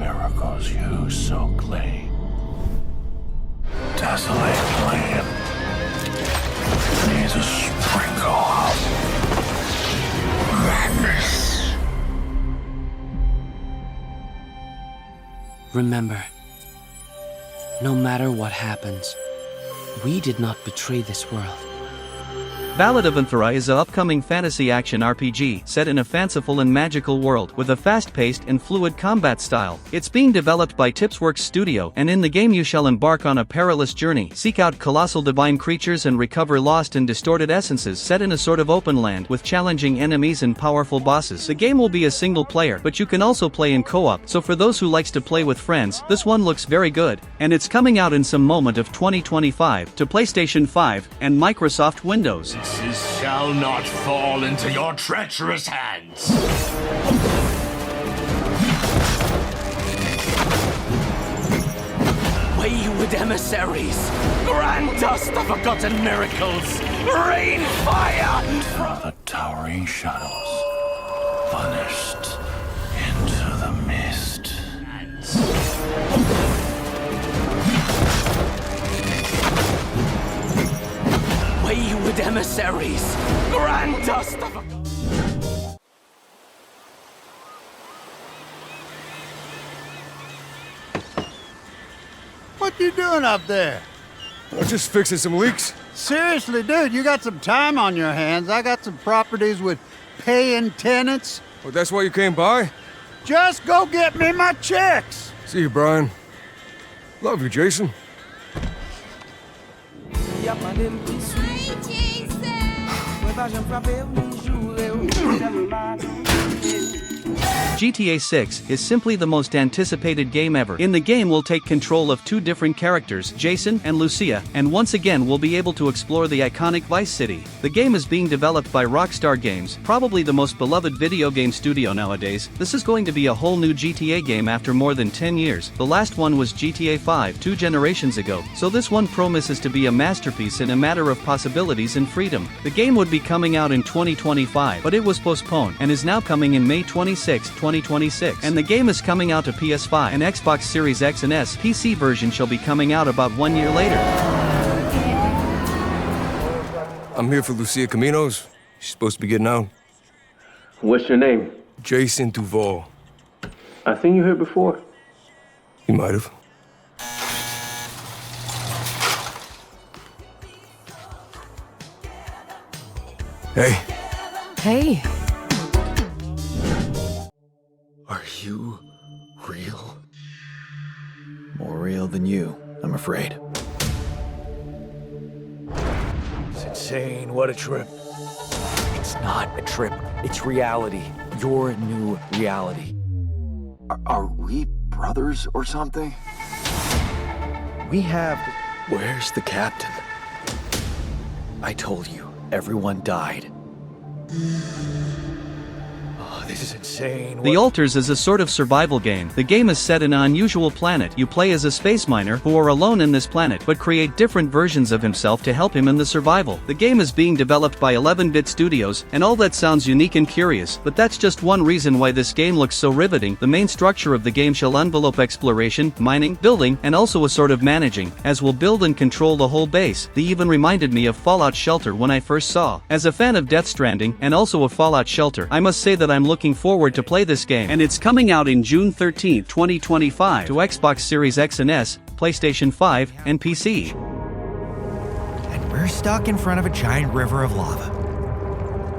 miracles you so claim. Desolate land needs a sprinkle of madness. Remember, no matter what happens, we did not betray this world. Ballad of Antara is an upcoming fantasy action RPG set in a fanciful and magical world with a fast-paced and fluid combat style. It's being developed by Tipsworks Studio, and in the game you shall embark on a perilous journey, seek out colossal divine creatures and recover lost and distorted essences set in a sort of open land with challenging enemies and powerful bosses. The game will be a single player, but you can also play in co-op, so for those who likes to play with friends, this one looks very good. And it's coming out in some moment of 2025 to PlayStation 5 and Microsoft Windows. This shall not fall into your treacherous hands. Wayward emissaries, grant us the forgotten miracles, rain fire! Till the towering shadows vanished into the mist. Wayward emissaries, grant us the... What you doing up there? I'm just fixing some leaks. Seriously, dude, you got some time on your hands. I got some properties with paying tenants. Oh, that's why you came by? Just go get me my checks. See you, Brian. Love you, Jason. GTA 6 is simply the most anticipated game ever. In the game we'll take control of two different characters, Jason and Lucia, and once again we'll be able to explore the iconic Vice City. The game is being developed by Rockstar Games, probably the most beloved video game studio nowadays. This is going to be a whole new GTA game after more than 10 years. The last one was GTA 5 2 generations ago, so this one promises to be a masterpiece in a matter of possibilities and freedom. The game would be coming out in 2025, but it was postponed and is now coming in May 26, 2026. And the game is coming out to PS5 and Xbox Series X and S. PC version shall be coming out about 1 year later. I'm here for Lucia Caminos. She's supposed to be getting out. What's your name? Jason Duval. I seen you here before. You might have. Hey. Hey. Are you real? More real than you, I'm afraid. It's insane. What a trip. It's not a trip. It's reality. Your new reality. Are we brothers or something? We have... Where's the captain? I told you, everyone died. This is insane. The Alters is a sort of survival game. The game is set in an unusual planet. You play as a space miner who are alone in this planet but create different versions of himself to help him in the survival. The game is being developed by 11-bit studios, and all that sounds unique and curious, but that's just one reason why this game looks so riveting. The main structure of the game shall envelope exploration, mining, building, and also a sort of managing, as will build and control the whole base. They even reminded me of Fallout Shelter when I first saw. As a fan of Death Stranding, and also of Fallout Shelter, I must say that I'm looking forward to play this game, and it's coming out in June 13, 2025 to Xbox Series X and S, PlayStation 5, and PC. And we're stuck in front of a giant river of lava.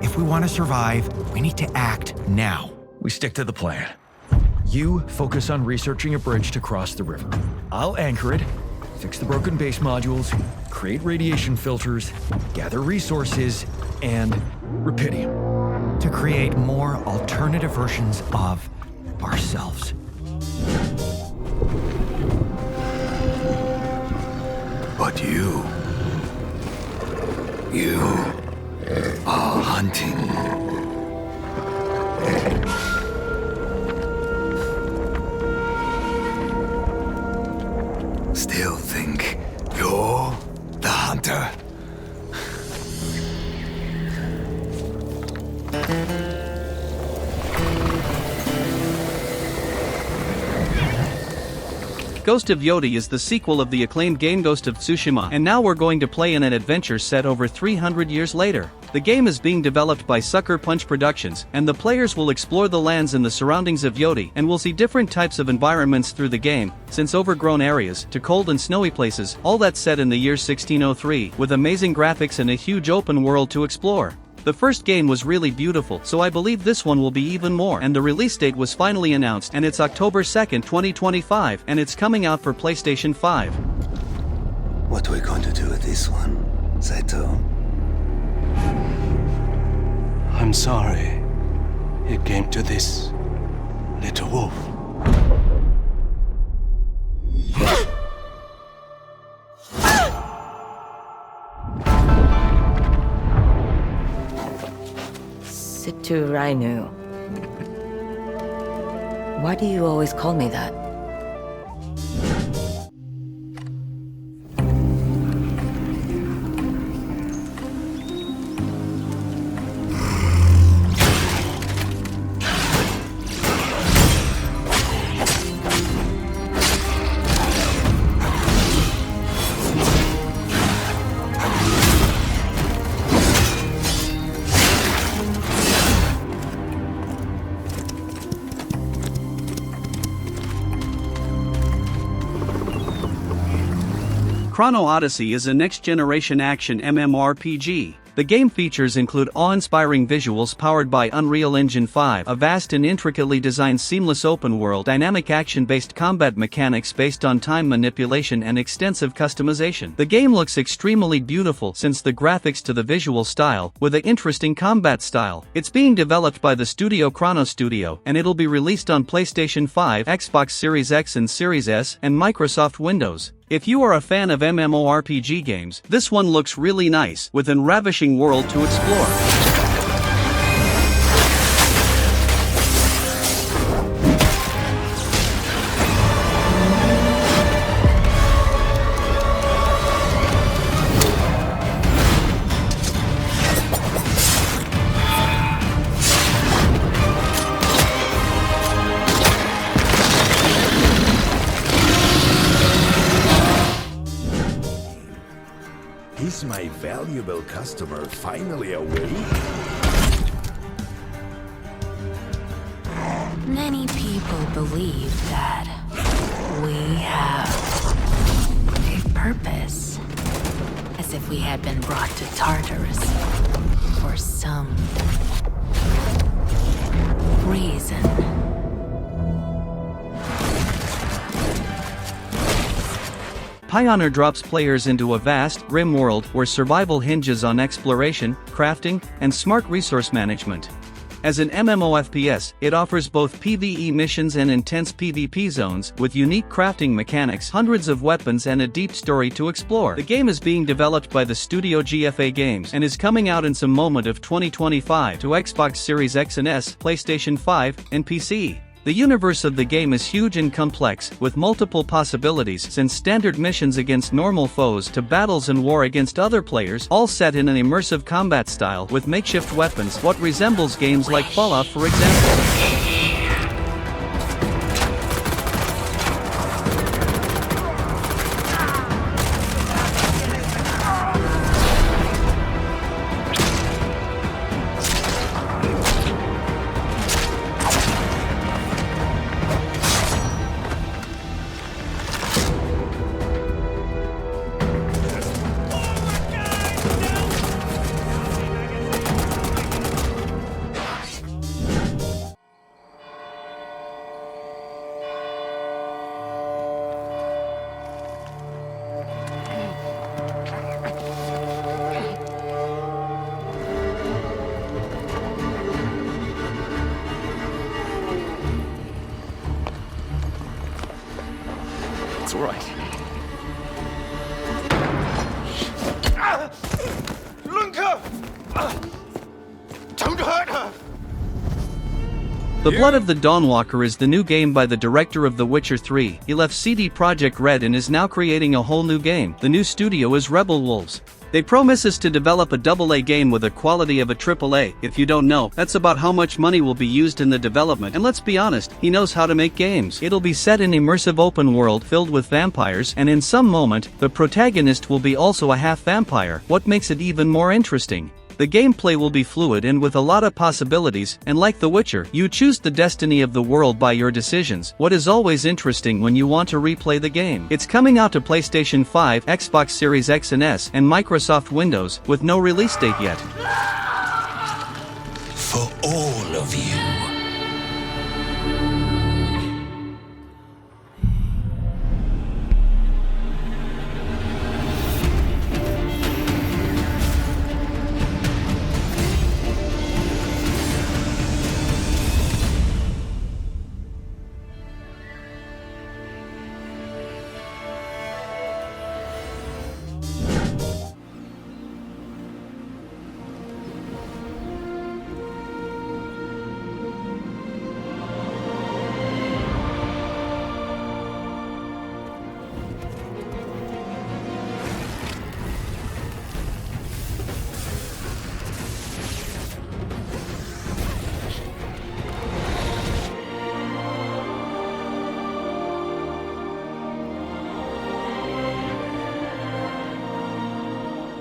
If we want to survive, we need to act now. We stick to the plan. You focus on researching a bridge to cross the river. I'll anchor it, fix the broken base modules, create radiation filters, gather resources, and rupidium. To create more alternative versions of ourselves. But you are hunting. Still think you're the hunter? Ghost of Yotei is the sequel of the acclaimed game Ghost of Tsushima, and now we're going to play in an adventure set over 300 years later. The game is being developed by Sucker Punch Productions, and the players will explore the lands and the surroundings of Yotei and will see different types of environments through the game, since overgrown areas to cold and snowy places, all that set in the year 1603, with amazing graphics and a huge open world to explore. The first game was really beautiful, so I believe this one will be even more, and the release date was finally announced, and it's October 2nd, 2025, and it's coming out for PlayStation 5. What are we going to do with this one, Saito? I'm sorry it came to this, little wolf. Situ Rainu. Why do you always call me that? Chrono Odyssey is a next-generation action MMORPG. The game features include awe-inspiring visuals powered by Unreal Engine 5, a vast and intricately designed seamless open-world, dynamic action-based combat mechanics based on time manipulation and extensive customization. The game looks extremely beautiful since the graphics to the visual style, with an interesting combat style. It's being developed by the studio Chrono Studio, and it'll be released on PlayStation 5, Xbox Series X and Series S, and Microsoft Windows. If you are a fan of MMORPG games, this one looks really nice, with an ravishing world to explore. Is my valuable customer finally awake? Many people believe that we have a purpose, as if we had been brought to Tartarus for some reason. Pioner drops players into a vast, grim world where survival hinges on exploration, crafting, and smart resource management. As an MMOFPS, it offers both PvE missions and intense PvP zones, with unique crafting mechanics, hundreds of weapons and a deep story to explore. The game is being developed by the studio GFA Games and is coming out in some moment of 2025 to Xbox Series X and S, PlayStation 5, and PC. The universe of the game is huge and complex, with multiple possibilities since standard missions against normal foes to battles and war against other players, all set in an immersive combat style with makeshift weapons, what resembles games like Fallout for example. It's all right. Lunka! Don't hurt her! The Blood of the Dawnwalker is the new game by the director of The Witcher 3. He left CD Projekt Red and is now creating a whole new game. The new studio is Rebel Wolves. They promise us to develop a AA game with the quality of a AAA. If you don't know, that's about how much money will be used in the development, and let's be honest, he knows how to make games. It'll be set in immersive open world filled with vampires, and in some moment, the protagonist will be also a half vampire, what makes it even more interesting. The gameplay will be fluid and with a lot of possibilities, and like The Witcher, you choose the destiny of the world by your decisions, what is always interesting when you want to replay the game. It's coming out to PlayStation 5, Xbox Series X and S, and Microsoft Windows, with no release date yet. For all of you.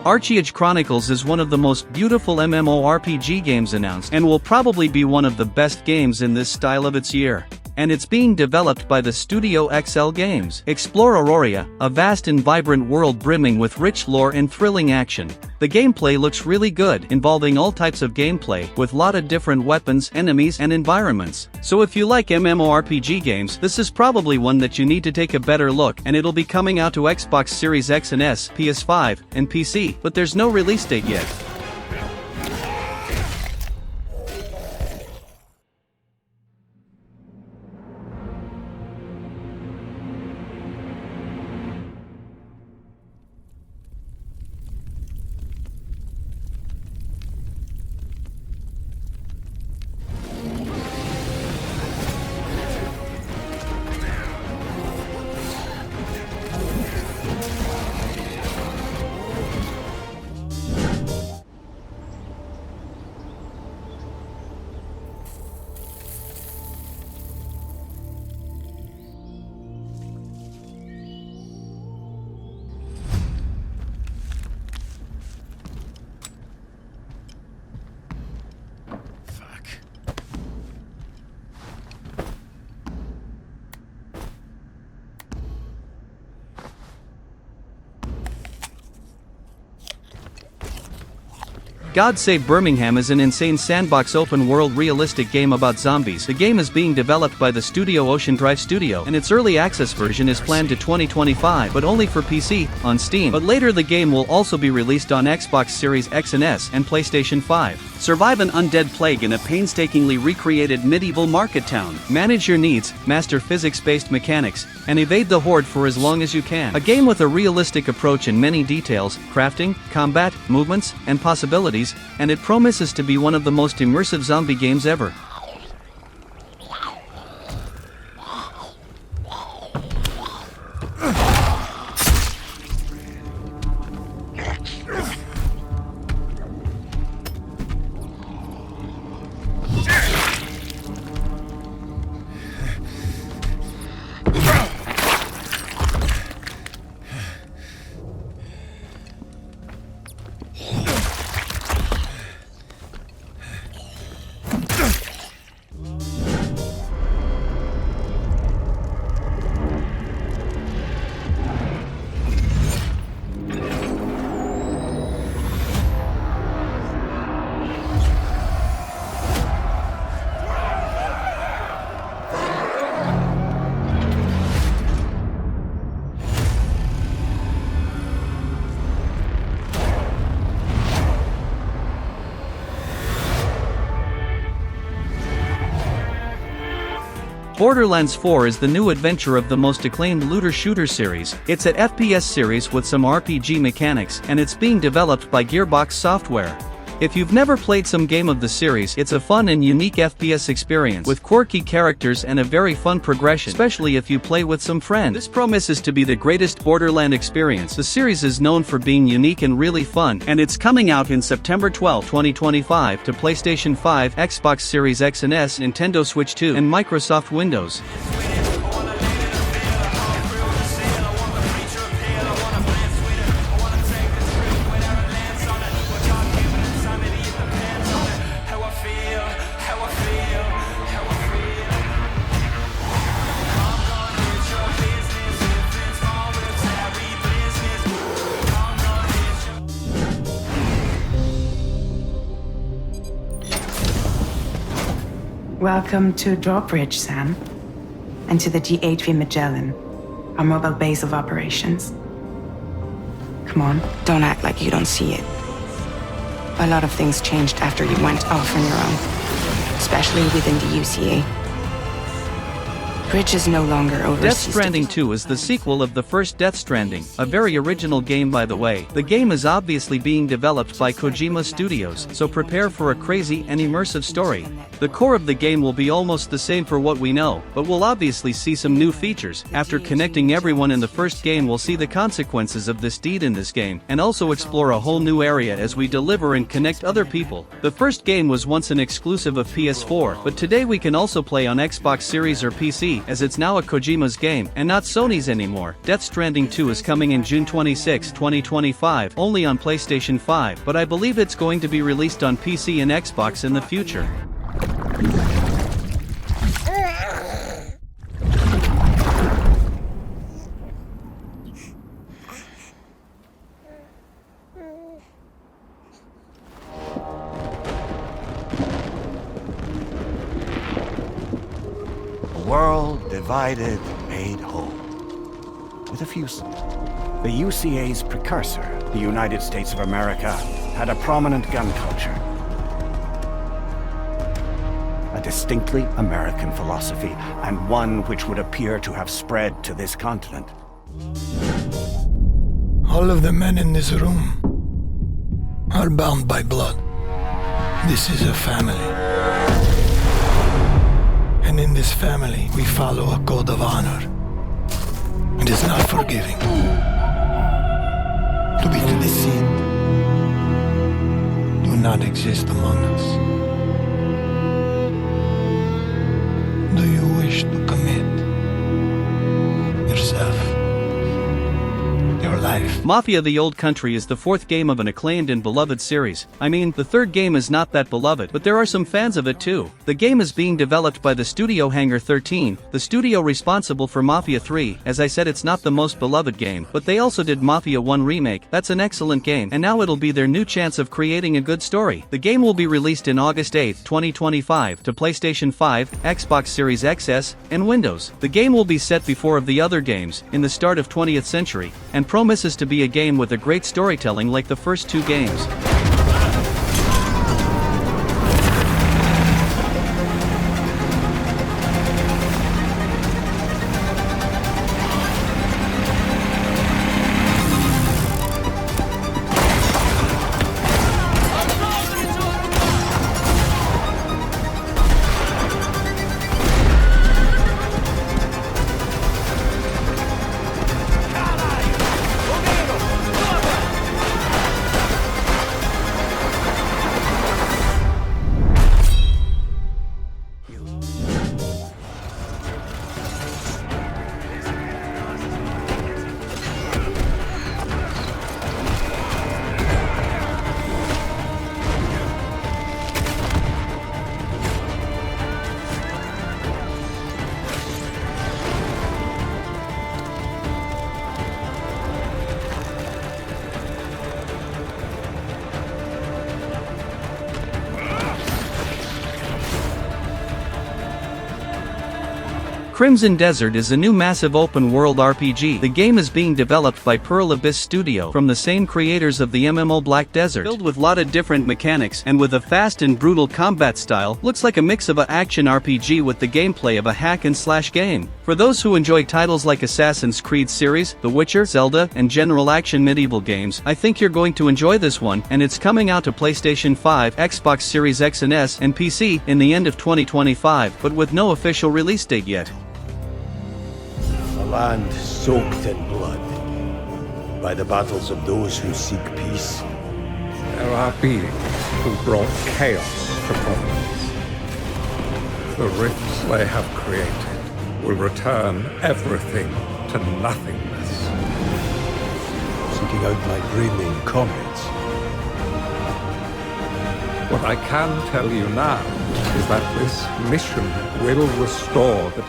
Archeage Chronicles is one of the most beautiful MMORPG games announced and will probably be one of the best games in this style of its year. And it's being developed by the studio XL Games. Explore Auroria, a vast and vibrant world brimming with rich lore and thrilling action. The gameplay looks really good, involving all types of gameplay, with lot of different weapons, enemies, and environments. So if you like MMORPG games, this is probably one that you need to take a better look, and it'll be coming out to Xbox Series X and S, PS5, and PC, but there's no release date yet. God Save Birmingham is an insane sandbox open-world realistic game about zombies. The game is being developed by the studio Ocean Drive Studio, and its early access version is planned to 2025, but only for PC, on Steam. But later the game will also be released on Xbox Series X and S and PlayStation 5. Survive an undead plague in a painstakingly recreated medieval market town. Manage your needs, master physics-based mechanics, and evade the horde for as long as you can. A game with a realistic approach in many details, crafting, combat, movements, and possibilities, and it promises to be one of the most immersive zombie games ever. Borderlands 4 is the new adventure of the most acclaimed looter-shooter series. It's an FPS series with some RPG mechanics, and it's being developed by Gearbox Software. If you've never played some game of the series, it's a fun and unique FPS experience with quirky characters and a very fun progression, especially if you play with some friends. This promises to be the greatest Borderlands experience. The series is known for being unique and really fun, and it's coming out in September 12, 2025 to PlayStation 5, Xbox Series X and S, Nintendo Switch 2, and Microsoft Windows. Welcome to Drawbridge, Sam, and to the GHV Magellan, our mobile base of operations. Come on. Don't act like you don't see it. A lot of things changed after you went off on your own, especially within the UCA. Bridge is no longer overseas. Death Stranding 2 is the sequel of the first Death Stranding, a very original game by the way. The game is obviously being developed by Kojima Studios, so prepare for a crazy and immersive story. The core of the game will be almost the same for what we know, but we'll obviously see some new features. After connecting everyone in the first game, we'll see the consequences of this deed in this game, and also explore a whole new area as we deliver and connect other people. The first game was once an exclusive of PS4, but today we can also play on Xbox Series or PC, as it's now a Kojima's game, and not Sony's anymore. Death Stranding 2 is coming in June 26, 2025, only on PlayStation 5, but I believe it's going to be released on PC and Xbox in the future. World divided, made whole. With a few... The UCA's precursor, the United States of America, had a prominent gun culture. A distinctly American philosophy, and one which would appear to have spread to this continent. All of the men in this room are bound by blood. This is a family. And in this family, we follow a code of honor. It is not forgiving. To be deceived do not exist among us. Do you wish to commit yourself, your life? Mafia the Old Country is the fourth game of an acclaimed and beloved series. I mean, the third game is not that beloved, but there are some fans of it too. The game is being developed by the studio Hangar 13, the studio responsible for Mafia 3. As I said, it's not the most beloved game, but they also did Mafia 1 Remake. That's an excellent game, and now it'll be their new chance of creating a good story. The game will be released in August 8, 2025 to PlayStation 5, Xbox Series XS, and Windows. The game will be set before of the other games, in the start of 20th century, and promises to be a game with a great storytelling like the first two games. Crimson Desert is a new massive open-world RPG. The game is being developed by Pearl Abyss Studio from the same creators of the MMO Black Desert. Filled with lot of different mechanics and with a fast and brutal combat style, looks like a mix of an action RPG with the gameplay of a hack-and-slash game. For those who enjoy titles like Assassin's Creed series, The Witcher, Zelda, and general action medieval games, I think you're going to enjoy this one, and it's coming out to PlayStation 5, Xbox Series X and S, and PC in the end of 2025, but with no official release date yet. A land soaked in blood by the battles of those who seek peace. There are beings who brought chaos to Providence. The rifts they have created will return everything to nothingness. Seeking out my grinning comrades. What I can tell you now is that this mission will restore the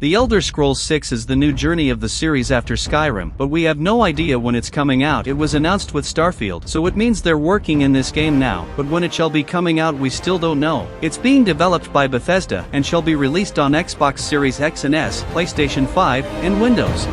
The Elder Scrolls 6 is the new journey of the series after Skyrim, but we have no idea when it's coming out. It was announced with Starfield, so it means they're working in this game now, but when it shall be coming out we still don't know. It's being developed by Bethesda, and shall be released on Xbox Series X and S, PlayStation 5, and Windows.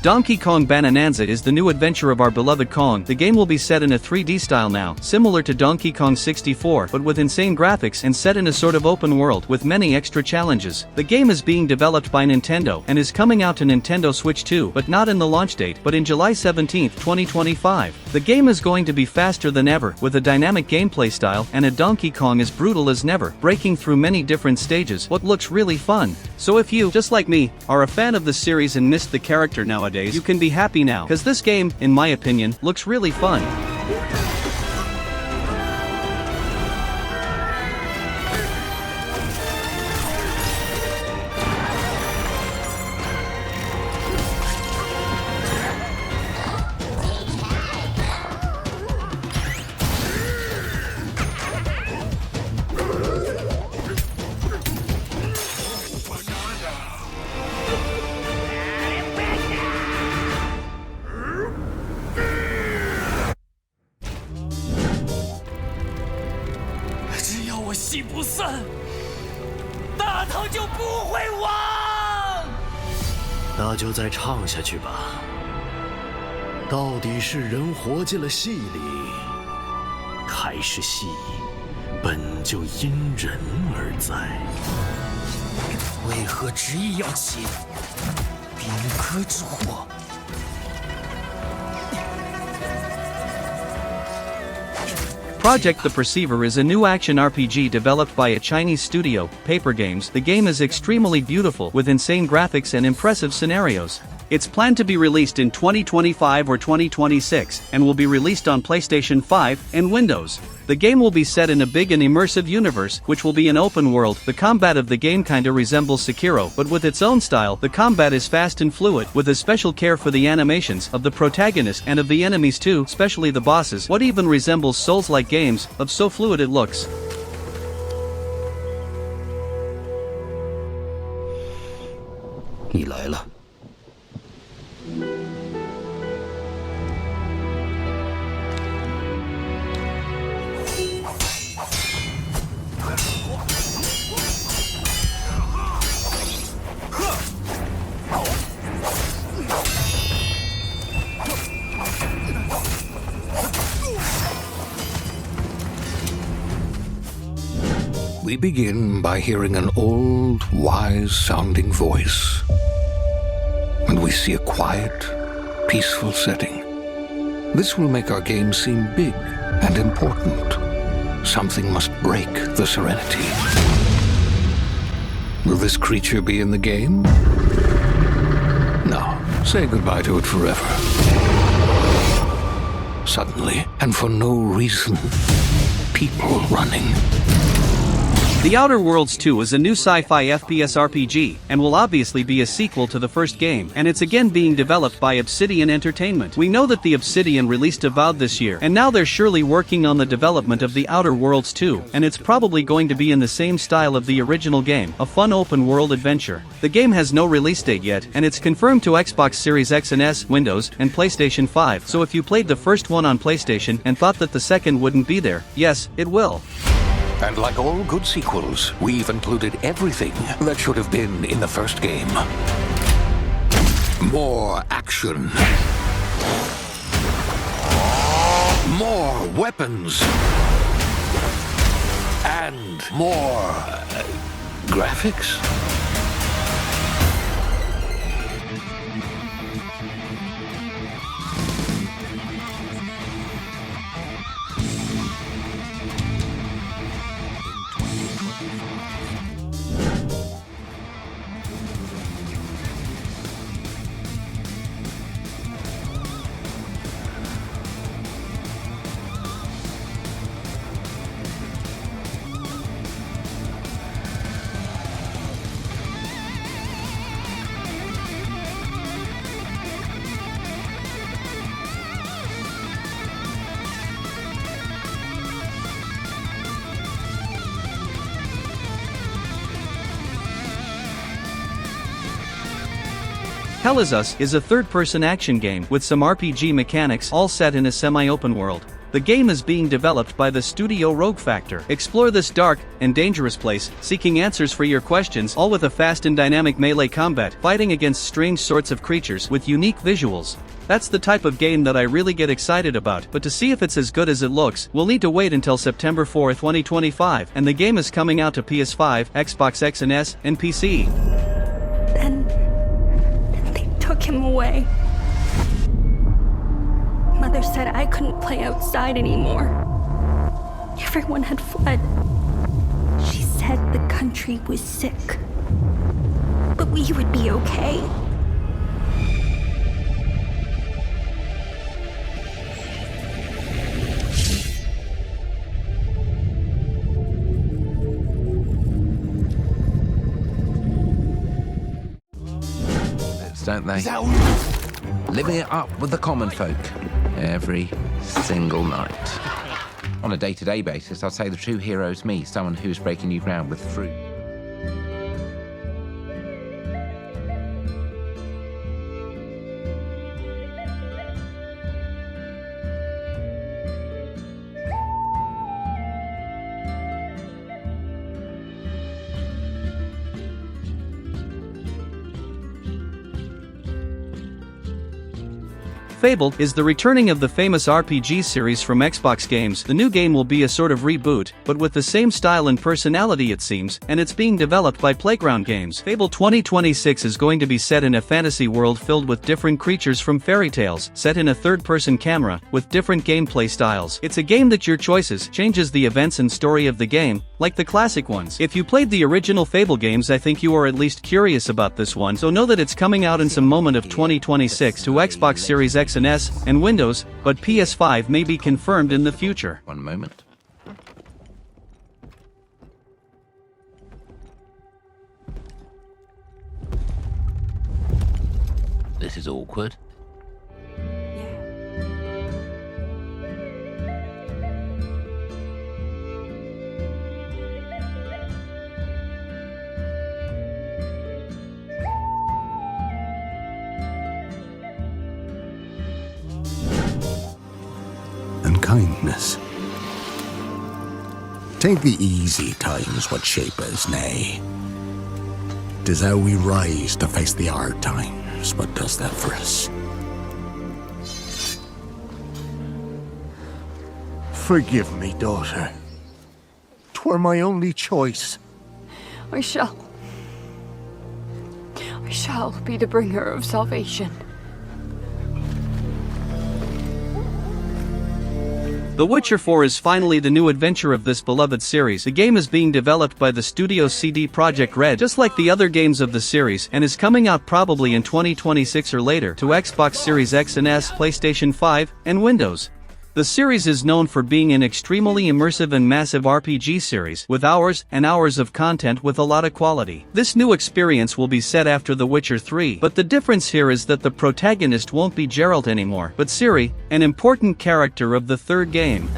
Donkey Kong Bonanza is the new adventure of our beloved Kong. The game will be set in a 3D style now, similar to Donkey Kong 64, but with insane graphics and set in a sort of open world with many extra challenges. The game is being developed by Nintendo and is coming out to Nintendo Switch 2, but not in the launch date, but in July 17, 2025. The game is going to be faster than ever, with a dynamic gameplay style and a Donkey Kong as brutal as never, breaking through many different stages, what looks really fun. So if you, just like me, are a fan of the series and missed the character nowadays, you can be happy now, cause this game, in my opinion, looks really fun.那就再唱下去吧。到底是人活进了戏里，还是戏本就因人而在？为何执意要起宾客之祸？ Project The Perceiver is a new action RPG developed by a Chinese studio, Paper Games. The game is extremely beautiful with insane graphics and impressive scenarios. It's planned to be released in 2025 or 2026 and will be released on PlayStation 5 and Windows. The game will be set in a big and immersive universe, which will be an open world. The combat of the game kinda resembles Sekiro, but with its own style. The combat is fast and fluid, with a special care for the animations of the protagonist and of the enemies too, especially the bosses. What even resembles Souls-like games, of so fluid it looks. 你来了。 We begin by hearing an old, wise-sounding voice. And we see a quiet, peaceful setting. This will make our game seem big and important. Something must break the serenity. Will this creature be in the game? No. Say goodbye to it forever. suddenly, and for no reason. People running. The Outer Worlds 2 is a new sci-fi FPS RPG, and will obviously be a sequel to the first game, and it's again being developed by Obsidian Entertainment. We know that the Obsidian released Avowed this year, and now they're surely working on the development of the Outer Worlds 2, and it's probably going to be in the same style of the original game, a fun open-world adventure. The game has no release date yet, and it's confirmed to Xbox Series X and S, Windows, and PlayStation 5, so if you played the first one on PlayStation and thought that the second wouldn't be there, yes, it will. And like all good sequels, we've included everything that should have been in the first game. More action. More weapons. And more graphics. Hell Is Us is a third-person action game with some RPG mechanics all set in a semi-open world. The game is being developed by the studio Rogue Factor. Explore this dark and dangerous place, seeking answers for your questions, all with a fast and dynamic melee combat, fighting against strange sorts of creatures with unique visuals. That's the type of game that I really get excited about, but to see if it's as good as it looks, we'll need to wait until September 4, 2025, and the game is coming out to PS5, Xbox X and S, and PC. Then they took him away. Mother said I couldn't play outside anymore. Everyone had fled. She said the country was sick, but we would be okay. Don't they? Living it up with the common folk every single night. On a day-to-day basis, I'd say the true hero is me, someone who's breaking new ground with fruit. Fable is the returning of the famous RPG series from Xbox games. The new game will be a sort of reboot, but with the same style and personality it seems, and it's being developed by Playground Games. Fable 2026 is going to be set in a fantasy world filled with different creatures from fairy tales, set in a third-person camera, with different gameplay styles. It's a game that your choices changes the events and story of the game, like the classic ones. If you played the original Fable games, I think you are at least curious about this one, so know that it's coming out in some moment of 2026 to Xbox Series X and S, and Windows, but PS5 may be confirmed in the future. One moment. This is awkward. Kindness. Take the easy times what shape us, nay. 'Tis how we rise to face the hard times what does that for us. Forgive me, daughter. 'Twere my only choice. I shall be the bringer of salvation. The Witcher 4 is finally the new adventure of this beloved series. The game is being developed by the studio CD Projekt Red, just like the other games of the series, and is coming out probably in 2026 or later to Xbox Series X and S, PlayStation 5, and Windows. The series is known for being an extremely immersive and massive RPG series with hours and hours of content with a lot of quality. This new experience will be set after The Witcher 3, but the difference here is that the protagonist won't be Geralt anymore, but Ciri, an important character of the third game.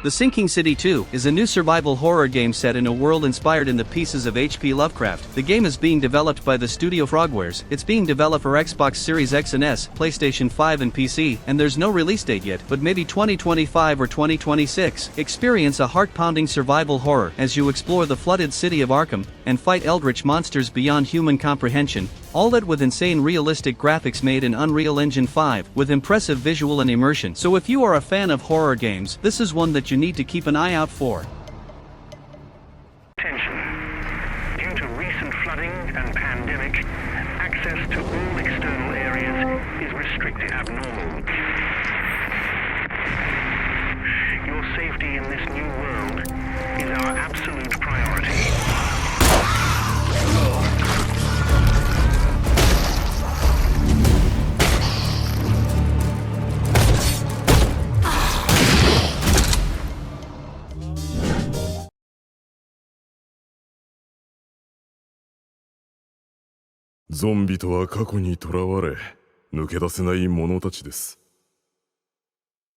The Sinking City 2 is a new survival horror game set in a world inspired in the pieces of H.P. Lovecraft. The game is being developed by the studio Frogwares. It's being developed for Xbox Series X and S, PlayStation 5 and PC, and there's no release date yet, but maybe 2025 or 2026. Experience a heart-pounding survival horror as you explore the flooded city of Arkham and fight eldritch monsters beyond human comprehension, all that with insane realistic graphics made in Unreal Engine 5, with impressive visual and immersion. So if you are a fan of horror games, this is one that you need to keep an eye out for. Attention. Due to recent flooding and pandemic, access to all external areas is restricted abnormal. Your safety in this new world is our absolute priority. "ゾンビとは過去にとらわれ、抜け出せない者たちです。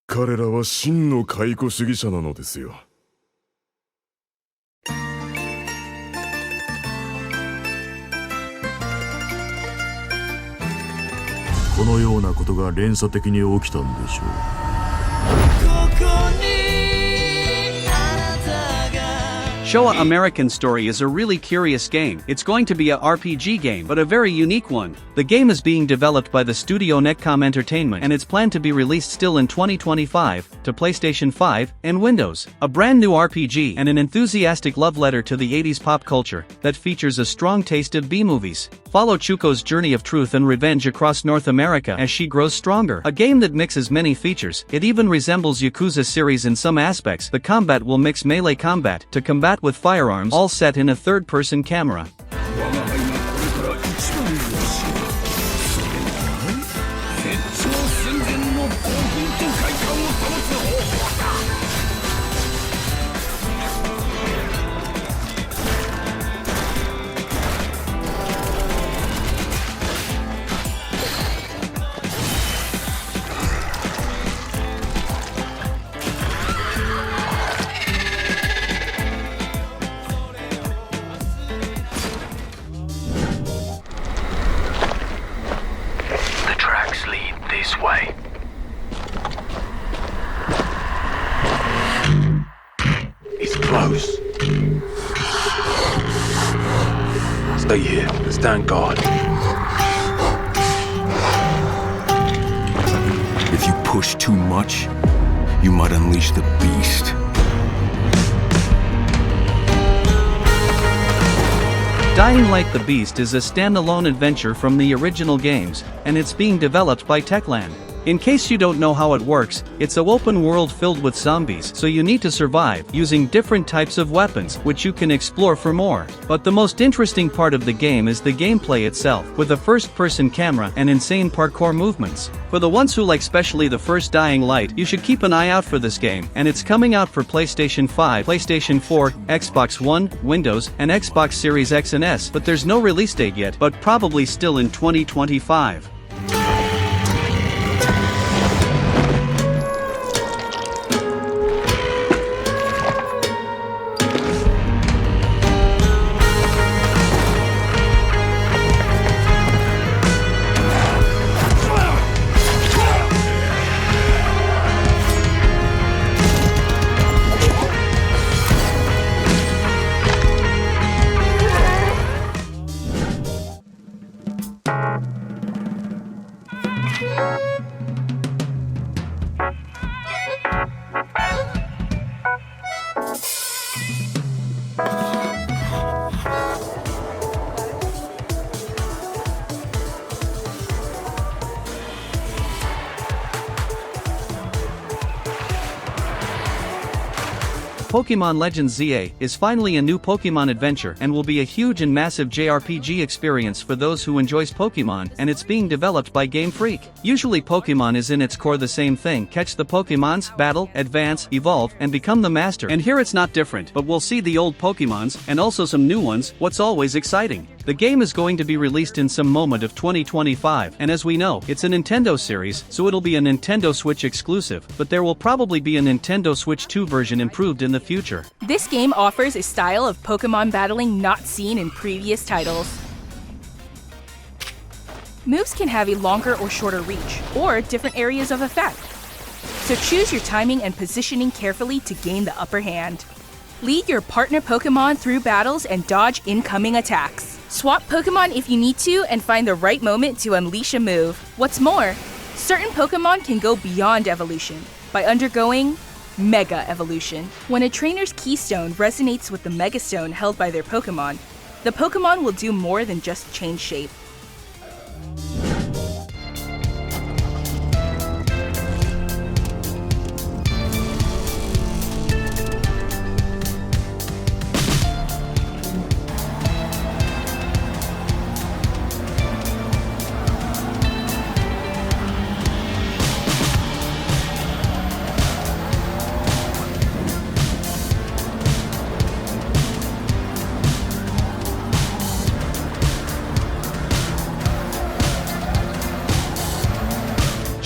彼らは真の解雇主義者なのですよ。このようなことが連鎖的に起きたんでしょう。Showa American Story is a really curious game. It's going to be a RPG game, but a very unique one. The game is being developed by the studio Netcom Entertainment, and it's planned to be released still in 2025 to PlayStation 5 and Windows. A brand new RPG and an enthusiastic love letter to the 80s pop culture that features a strong taste of B-movies. Follow Chuko's journey of truth and revenge across North America as she grows stronger. A game that mixes many features. It even resembles Yakuza series in some aspects. The combat will mix melee combat to combat with firearms, all set in a third-person camera. Stay here. Stand guard. If you push too much, you might unleash the beast. Dying Like the Beast is a standalone adventure from the original games, and it's being developed by Techland. In case you don't know how it works, it's an open world filled with zombies, so you need to survive using different types of weapons, which you can explore for more. But the most interesting part of the game is the gameplay itself, with a first-person camera and insane parkour movements. For the ones who like especially the first Dying Light, you should keep an eye out for this game, and it's coming out for PlayStation 5, PlayStation 4, Xbox One, Windows, and Xbox Series X and S, but there's no release date yet, but probably still in 2025. Pokemon Legends ZA is finally a new Pokemon adventure and will be a huge and massive JRPG experience for those who enjoys Pokemon, and it's being developed by Game Freak. Usually Pokemon is in its core the same thing: catch the Pokemons, battle, advance, evolve, and become the master. And here it's not different, but we'll see the old Pokemons, and also some new ones, what's always exciting. The game is going to be released in some moment of 2025, and as we know, it's a Nintendo series, so it'll be a Nintendo Switch exclusive, but there will probably be a Nintendo Switch 2 version improved in the future. This game offers a style of Pokemon battling not seen in previous titles. Moves can have a longer or shorter reach, or different areas of effect. So choose your timing and positioning carefully to gain the upper hand. Lead your partner Pokemon through battles and dodge incoming attacks. Swap Pokemon if you need to and find the right moment to unleash a move. What's more, certain Pokemon can go beyond evolution by undergoing Mega Evolution. When a trainer's Keystone resonates with the Mega Stone held by their Pokemon, the Pokemon will do more than just change shape.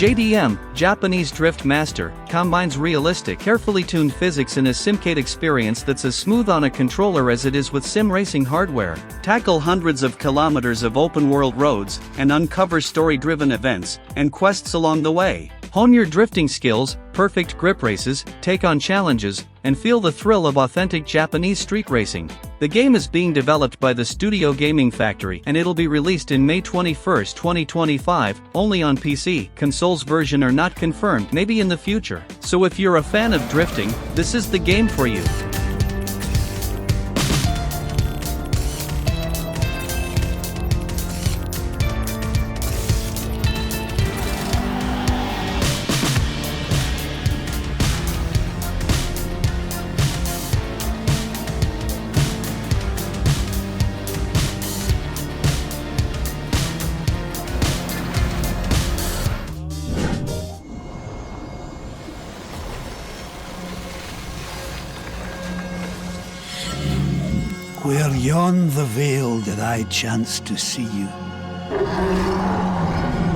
JDM, Japanese Drift Master, combines realistic, carefully tuned physics in a simcade experience that's as smooth on a controller as it is with sim racing hardware. Tackle hundreds of kilometers of open-world roads, and uncover story-driven events and quests along the way. Hone your drifting skills, perfect grip races, take on challenges, and feel the thrill of authentic Japanese street racing. The game is being developed by the Studio Gaming Factory, and it'll be released in May 21, 2025, only on PC. Consoles version are not confirmed, maybe in the future. So if you're a fan of drifting, this is the game for you. Where yon the vale did I chance to see you,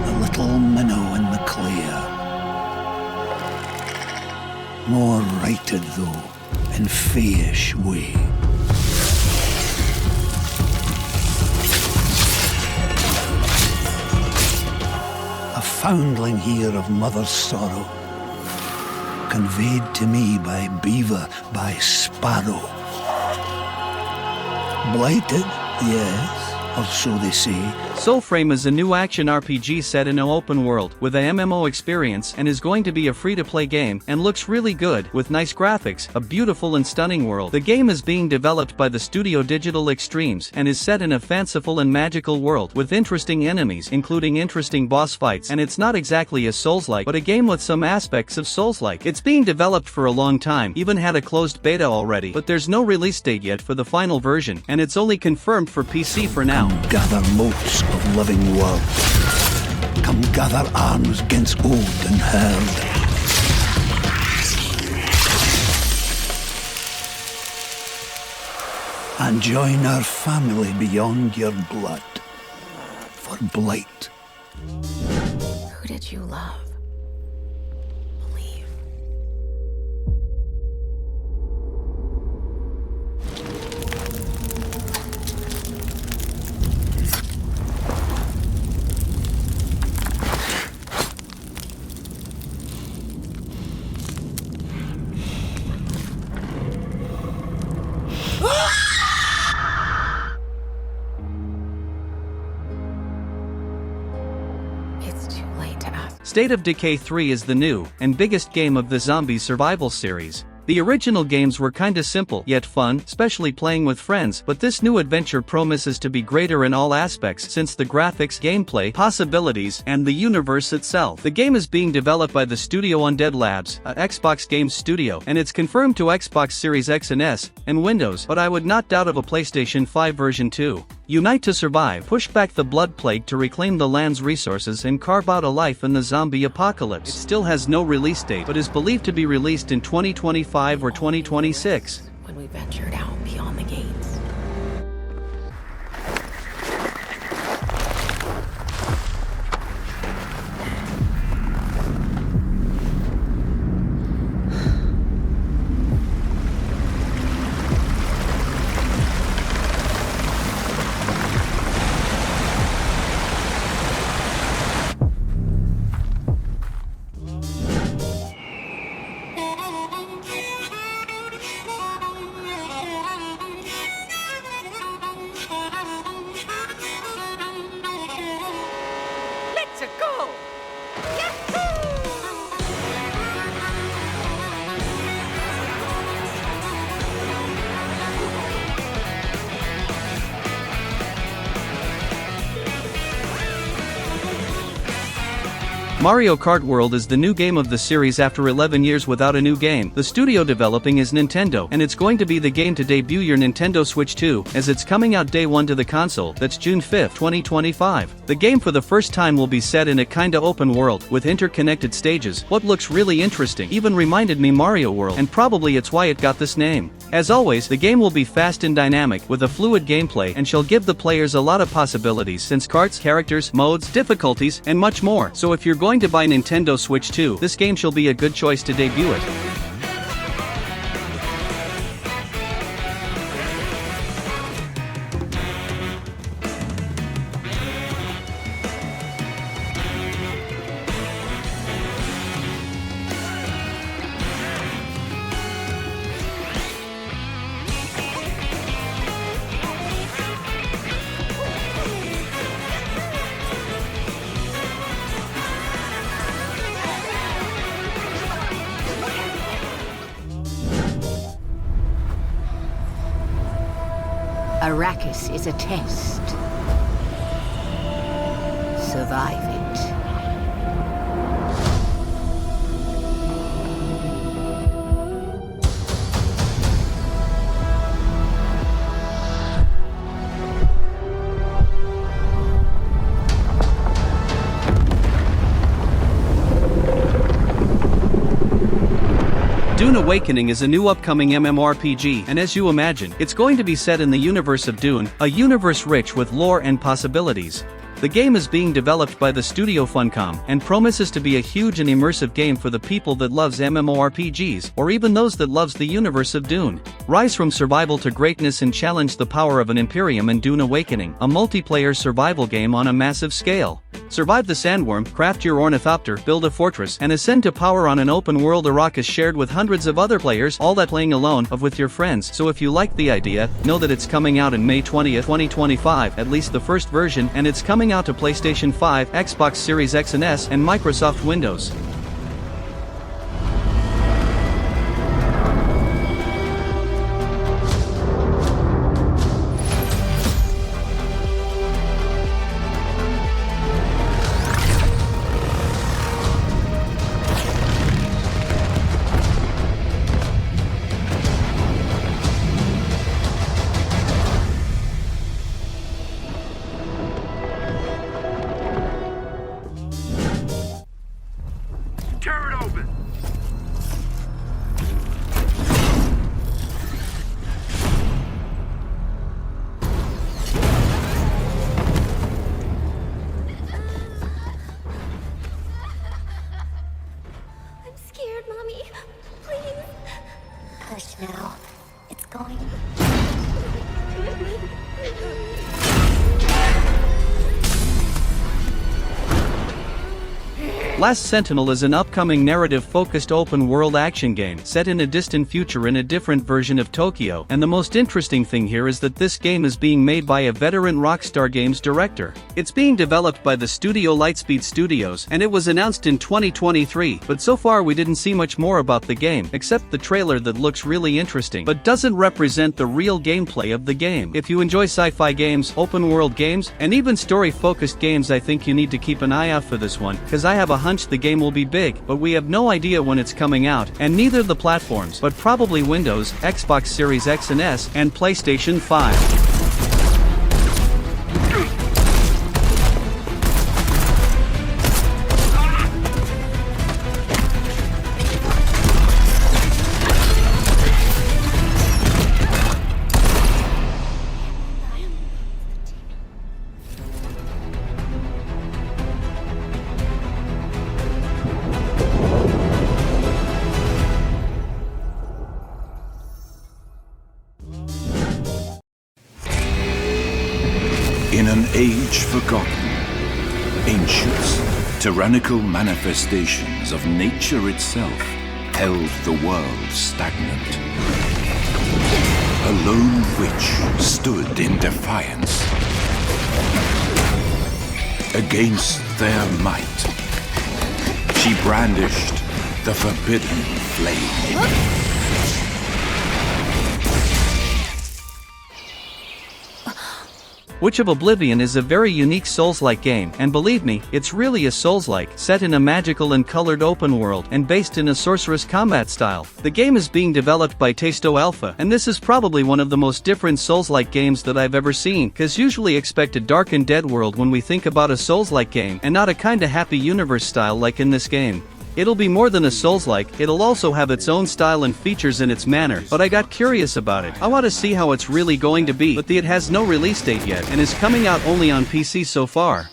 the little minnow in the clear, more righted though, in fayish way. A foundling here of mother's sorrow, conveyed to me by beaver, by sparrow. Blighted, yes, or so they say. Soulframe is a new action RPG set in an open world with a MMO experience and is going to be a free-to-play game and looks really good with nice graphics, a beautiful and stunning world. The game is being developed by the studio Digital Extremes and is set in a fanciful and magical world with interesting enemies including interesting boss fights, and it's not exactly a Souls-like but a game with some aspects of Souls-like. It's being developed for a long time, even had a closed beta already, but there's no release date yet for the final version and it's only confirmed for PC for now. Come gather motes of living worlds. Come gather arms against old and herd. And join our family beyond your blood. For Blight. Who did you love? State of Decay 3 is the new and biggest game of the zombie survival series. The original games were kinda simple yet fun, especially playing with friends, but this new adventure promises to be greater in all aspects since the graphics, gameplay, possibilities, and the universe itself. The game is being developed by the studio Undead Labs, a Xbox Games studio, and it's confirmed to Xbox Series X and S, and Windows, but I would not doubt of a PlayStation 5 version too. Unite to survive, push back the blood plague to reclaim the land's resources and carve out a life in the zombie apocalypse. It still has no release date, but is believed to be released in 2025 or 2026. When we ventured out beyond the gates. Mario Kart World is the new game of the series after 11 years without a new game. The studio developing is Nintendo, and it's going to be the game to debut your Nintendo Switch 2, as it's coming out day 1 to the console, that's June 5, 2025. The game for the first time will be set in a kinda open world, with interconnected stages. What looks really interesting even reminded me Mario World, and probably it's why it got this name. As always, the game will be fast and dynamic, with a fluid gameplay and shall give the players a lot of possibilities since karts, characters, modes, difficulties, and much more. So if you're going to buy Nintendo Switch 2, this game shall be a good choice to debut it. Arrakis is a test. Survive it. Dune Awekening is a new upcoming MMORPG, and as you imagine, it's going to be set in the universe of Dune, a universe rich with lore and possibilities. The game is being developed by the studio Funcom, and promises to be a huge and immersive game for the people that loves MMORPGs, or even those that loves the universe of Dune. Rise from survival to greatness and challenge the power of an Imperium in Dune Awakening, a multiplayer survival game on a massive scale. Survive the sandworm, craft your ornithopter, build a fortress, and ascend to power on an open-world Arrakis shared with hundreds of other players, all that playing alone, or with your friends. So if you like the idea, know that it's coming out in May 20th, 2025, at least the first version, and it's coming out to PlayStation 5, Xbox Series X and S, and Microsoft Windows. Last Sentinel is an upcoming narrative-focused open-world action game set in a distant future in a different version of Tokyo, and the most interesting thing here is that this game is being made by a veteran Rockstar Games director. It's being developed by the studio Lightspeed Studios, and it was announced in 2023, but so far we didn't see much more about the game, except the trailer that looks really interesting, but doesn't represent the real gameplay of the game. If you enjoy sci-fi games, open-world games, and even story-focused games, I think you need to keep an eye out for this one, cause I have a hunch the game will be big, but we have no idea when it's coming out, and neither the platforms, but probably Windows, Xbox Series X and S, and PlayStation 5. In an age forgotten, ancients, tyrannical manifestations of nature itself held the world stagnant. A lone witch stood in defiance. Against their might, she brandished the forbidden flame. Witch of Oblivion is a very unique Souls-like game, and believe me, it's really a Souls-like, set in a magical and colored open world, and based in a sorceress combat style. The game is being developed by Tasto Alpha, and this is probably one of the most different Souls-like games that I've ever seen, cause usually expect a dark and dead world when we think about a Souls-like game, and not a kinda happy universe style like in this game. It'll be more than a Souls-like, it'll also have its own style and features in its manner, but I got curious about it. I want to see how it's really going to be, but it has no release date yet, and is coming out only on PC so far.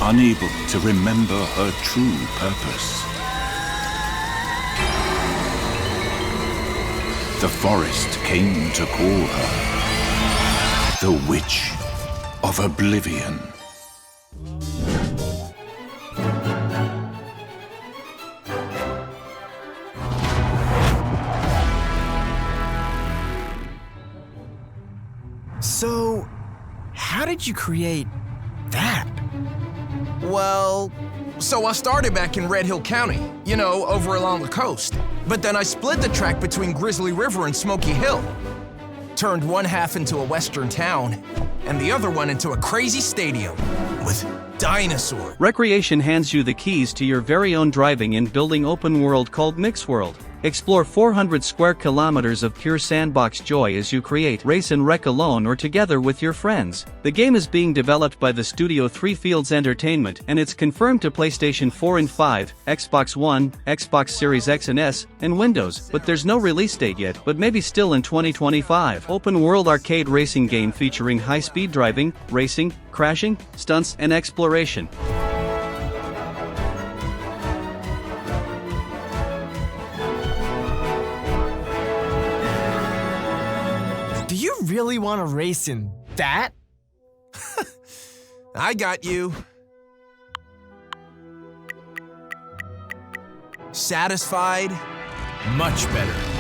Unable to remember her true purpose, the forest came to call her the Witch of Oblivion. So, how did you create that? Well, so I started back in Red Hill County, you know, over along the coast. But then I split the track between Grizzly River and Smoky Hill. Turned one half into a western town, and the other one into a crazy stadium with dinosaurs. Recreation hands you the keys to your very own driving and building open world called Mix World. Explore 400 square kilometers of pure sandbox joy as you create, race and wreck alone or together with your friends. The game is being developed by the studio 3 Fields Entertainment, and it's confirmed to PlayStation 4 and 5, Xbox One, Xbox Series X and S, and Windows, but there's no release date yet, but maybe still in 2025. Open-world arcade racing game featuring high-speed driving, racing, crashing, stunts, and exploration. Do you really want to race in that? I got you. Satisfied? Much better.